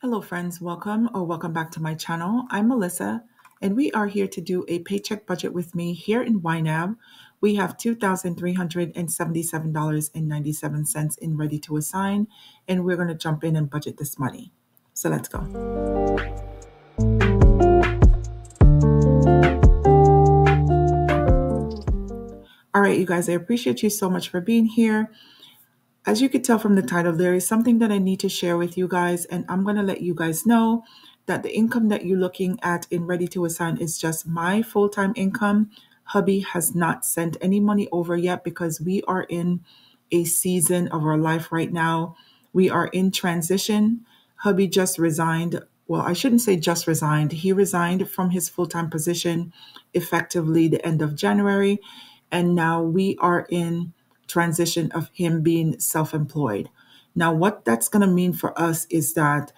Hello, friends. Welcome back to my channel. I'm Melissa, and we are here to do a paycheck budget with me here in YNAB. We have $2,377.97 in ready to assign, and we're going to jump in and budget this money. So let's go. All right, you guys, I appreciate you so much for being here. As you could tell from the title, there is something that I need to share with you guys, and I'm going to let you guys know that the income that you're looking at in Ready to Assign is just my full-time income. Hubby has not sent any money over yet because we are in a season of our life right now. We are in transition. Hubby just resigned. Well, I shouldn't say just resigned. He resigned from his full-time position effectively the end of January, and now we are in transition of him being self-employed. Now, what that's going to mean for us is that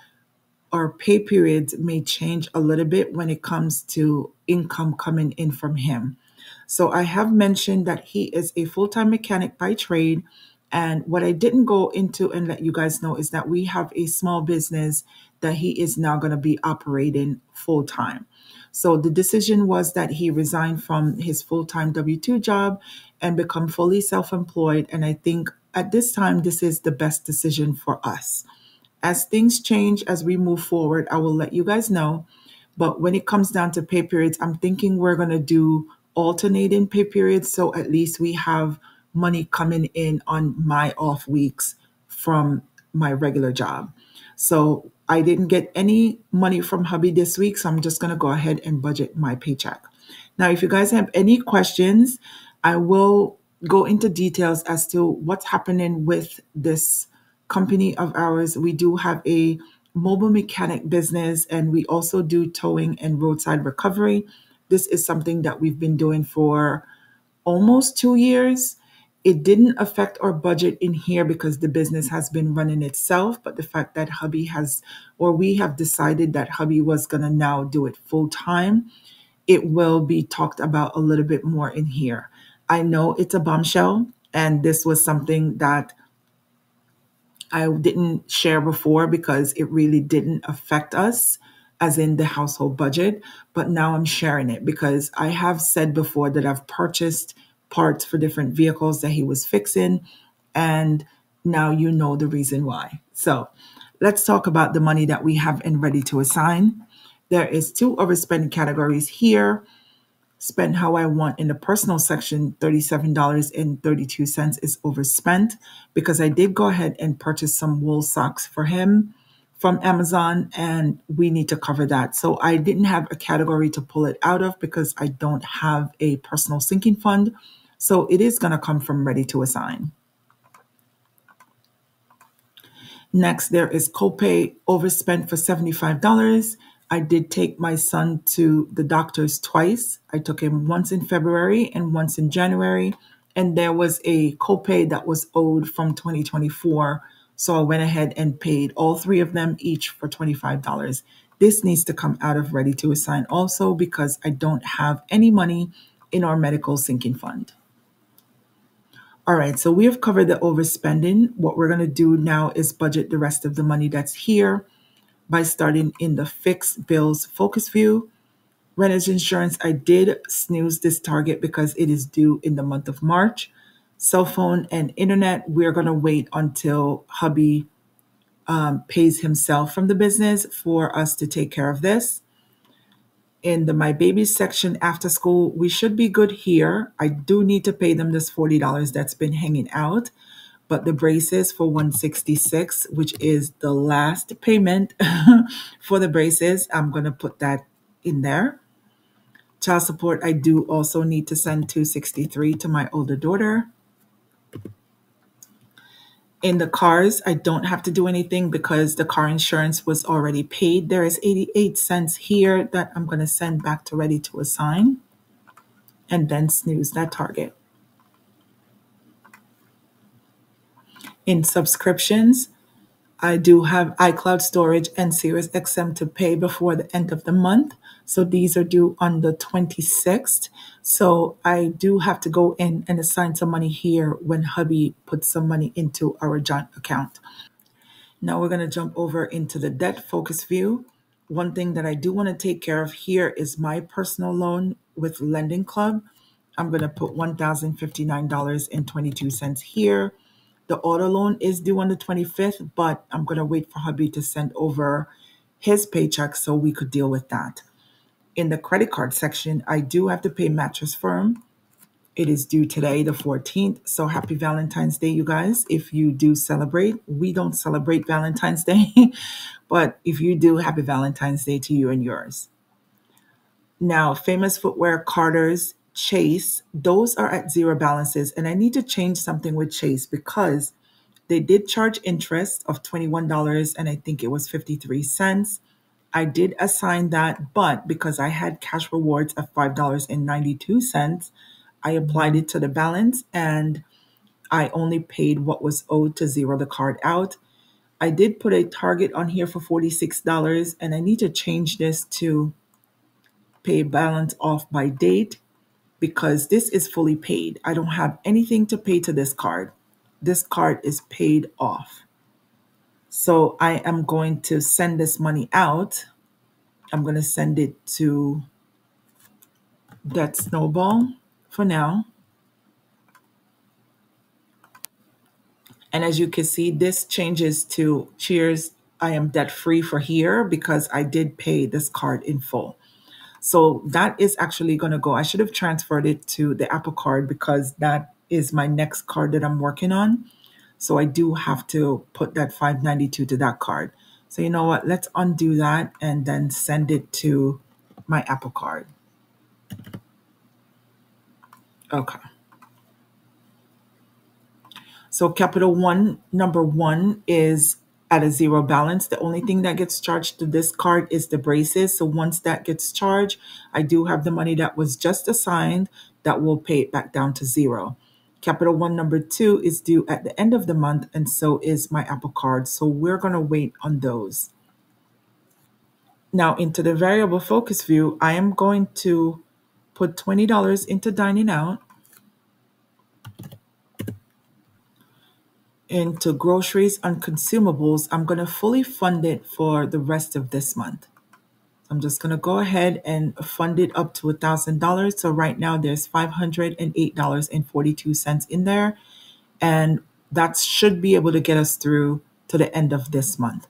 our pay periods may change a little bit when it comes to income coming in from him. So I have mentioned that he is a full-time mechanic by trade. And what I didn't go into and let you guys know is that we have a small business that he is now going to be operating full time. So the decision was that he resigned from his full-time W-2 job and become fully self-employed. And I think at this time, this is the best decision for us. As things change, as we move forward, I will let you guys know. But when it comes down to pay periods, I'm thinking we're going to do alternating pay periods. So at least we have money coming in on my off weeks from my regular job. So I didn't get any money from hubby this week. So I'm just going to go ahead and budget my paycheck. Now, if you guys have any questions, I will go into details as to what's happening with this company of ours. We do have a mobile mechanic business, and we also do towing and roadside recovery. This is something that we've been doing for almost 2 years. It didn't affect our budget in here because the business has been running itself, but the fact that hubby has, or we have decided that hubby was going to now do it full time, it will be talked about a little bit more in here. I know it's a bombshell, and this was something that I didn't share before because it really didn't affect us, as in the household budget. But now I'm sharing it because I have said before that I've purchased parts for different vehicles that he was fixing. And now you know the reason why. So let's talk about the money that we have in ready to assign. There is two overspending categories here. Spend how I want in the personal section, $37.32 is overspent because I did go ahead and purchase some wool socks for him from Amazon, and we need to cover that. So I didn't have a category to pull it out of because I don't have a personal sinking fund. So it is going to come from ready to assign. Next, there is copay overspent for $75. I did take my son to the doctors twice. I took him once in February and once in January, and there was a copay that was owed from 2024. So I went ahead and paid all three of them each for $25. This needs to come out of Ready to Assign also because I don't have any money in our medical sinking fund. All right, so we have covered the overspending. What we're going to do now is budget the rest of the money that's here by starting in the fixed bills focus view. Renter's insurance, I did snooze this target because it is due in the month of March. Cell phone and internet, we're going to wait until hubby pays himself from the business for us to take care of this. In the My Babies section after school, we should be good here. I do need to pay them this $40 that's been hanging out, but the braces for 166, which is the last payment for the braces, I'm going to put that in there. Child support, I do also need to send 263 to my older daughter. In the cars, I don't have to do anything because the car insurance was already paid. There is 88 cents here that I'm going to send back to Ready to Assign and then snooze that target. In subscriptions, I do have iCloud storage and Sirius XM to pay before the end of the month. So these are due on the 26th. So I do have to go in and assign some money here when hubby puts some money into our joint account. Now we're going to jump over into the debt focus view. One thing that I do want to take care of here is my personal loan with Lending Club. I'm going to put $1,059.22 here. The auto loan is due on the 25th, but I'm going to wait for hubby to send over his paycheck so we could deal with that. In the credit card section, I do have to pay Mattress Firm. It is due today, the 14th. So happy Valentine's Day, you guys. If you do celebrate, we don't celebrate Valentine's Day, but if you do, happy Valentine's Day to you and yours. Now, Famous Footwear, Carter's, Chase, those are at zero balances. And I need to change something with Chase because they did charge interest of $21 and I think it was 53 cents. I did assign that, but because I had cash rewards of $5.92, I applied it to the balance and I only paid what was owed to zero the card out. I did put a target on here for $46 and I need to change this to pay balance off by date because this is fully paid. I don't have anything to pay to this card. This card is paid off. So I am going to send this money out. I'm going to send it to Debt Snowball for now. And as you can see, this changes to Cheers. I am debt free for here because I did pay this card in full. So that is actually going to go. I should have transferred it to the Apple Card because that is my next card that I'm working on. So I do have to put that 592 to that card. So you know what? Let's undo that and then send it to my Apple Card. Okay. So Capital One, number one, is at a zero balance. The only thing that gets charged to this card is the braces. So once that gets charged, I do have the money that was just assigned that will pay it back down to zero. Capital One, number two, is due at the end of the month, and so is my Apple Card. So we're going to wait on those. Now, into the variable focus view, I am going to put $20 into dining out, into groceries and consumables. I'm going to fully fund it for the rest of this month. I'm just going to go ahead and fund it up to $1,000. So right now there's $508.42 in there. And that should be able to get us through to the end of this month.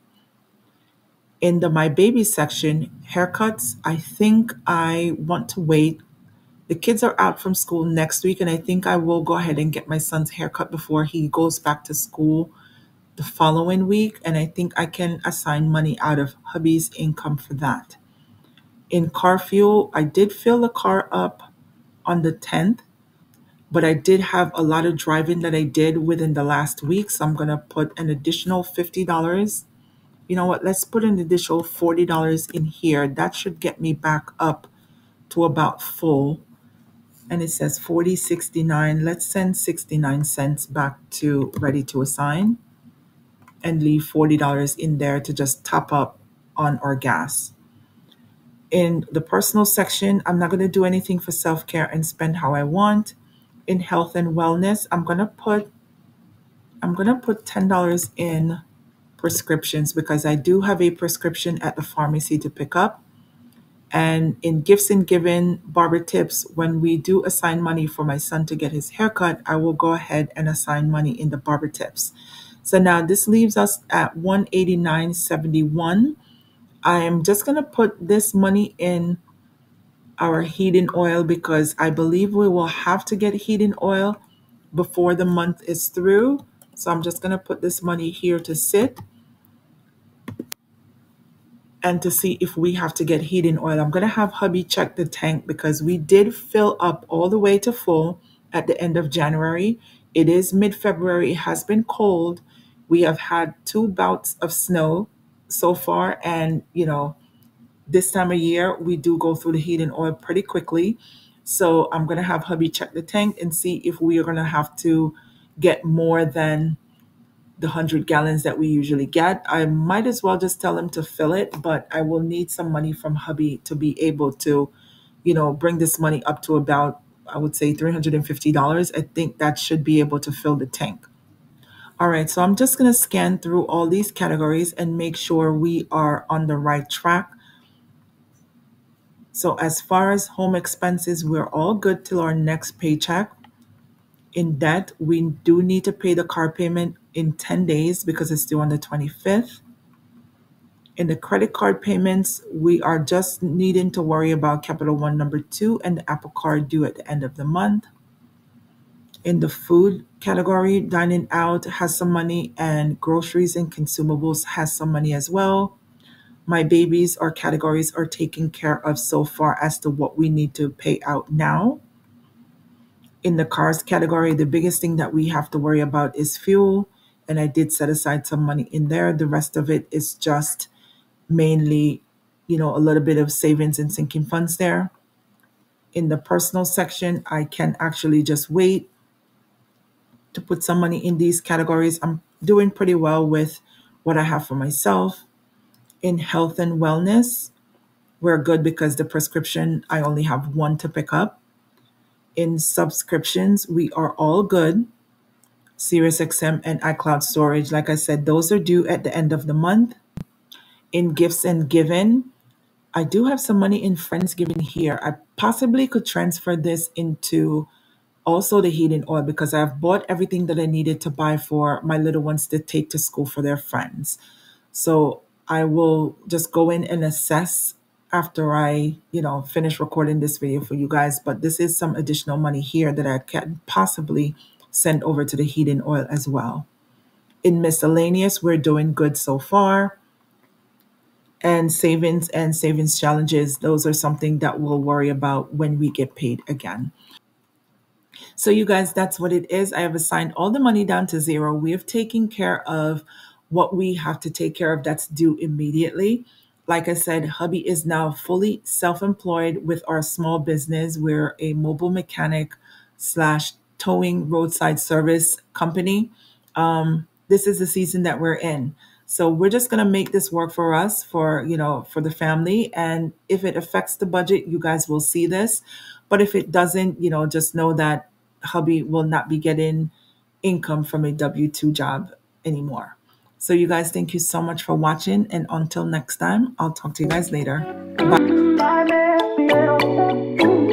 In the My Baby section, haircuts, I think I want to wait. The kids are out from school next week, and I think I will go ahead and get my son's haircut before he goes back to school the following week. And I think I can assign money out of hubby's income for that. In car fuel, I did fill the car up on the 10th, but I did have a lot of driving that I did within the last week. So I'm going to put an additional $50. You know what? Let's put an additional $40 in here. That should get me back up to about full. And it says 40.69. Let's send 69 cents back to ready to assign and leave $40 in there to just top up on our gas. In the personal section, I'm not going to do anything for self-care and spend how I want. In health and wellness, I'm going to put $10 in prescriptions because I do have a prescription at the pharmacy to pick up. And in gifts and given, barber tips, when we do assign money for my son to get his haircut, I will go ahead and assign money in the barber tips. So now this leaves us at $189.71. I am just going to put this money in our heating oil because I believe we will have to get heating oil before the month is through. So I'm just going to put this money here to sit and to see if we have to get heating oil. I'm going to have hubby check the tank because we did fill up all the way to full at the end of January. It is mid-February. It has been cold. We have had 2 bouts of snow so far. And, this time of year, we do go through the heating oil pretty quickly. So I'm going to have hubby check the tank and see if we are going to have to get more than the 100 gallons that we usually get. I might as well just tell him to fill it, but I will need some money from hubby to be able to, bring this money up to about, I would say $350. I think that should be able to fill the tank. All right, so I'm just going to scan through all these categories and make sure we are on the right track. So as far as home expenses, we're all good till our next paycheck. In debt, we do need to pay the car payment in 10 days because it's due on the 25th. In the credit card payments, we are just needing to worry about Capital One number two and the Apple Card due at the end of the month. In the food category, dining out has some money and groceries and consumables has some money as well. My babies or categories are taken care of so far as to what we need to pay out now. In the cars category, the biggest thing that we have to worry about is fuel. And I did set aside some money in there. The rest of it is just mainly, a little bit of savings and sinking funds there. In the personal section, I can actually just wait to put some money in these categories. I'm doing pretty well with what I have for myself. In health and wellness, we're good because the prescription, I only have one to pick up. In subscriptions, we are all good. SiriusXM and iCloud storage, like I said, those are due at the end of the month. In gifts and given, I do have some money in Friendsgiving here. I possibly could transfer this into also the heating oil because I've bought everything that I needed to buy for my little ones to take to school for their friends. So I will just go in and assess after I, finish recording this video for you guys. But this is some additional money here that I can possibly send over to the heating oil as well. In miscellaneous, we're doing good so far. And savings challenges, those are something that we'll worry about when we get paid again. So, you guys, that's what it is. I have assigned all the money down to zero. We have taken care of what we have to take care of that's due immediately. Like I said, hubby is now fully self employed with our small business. We're a mobile mechanic slash towing roadside service company. This is the season that we're in. So we're just going to make this work for us, for the family. And if it affects the budget, you guys will see this. But if it doesn't, just know that hubby will not be getting income from a W-2 job anymore. So you guys, thank you so much for watching. And until next time, I'll talk to you guys later. Bye.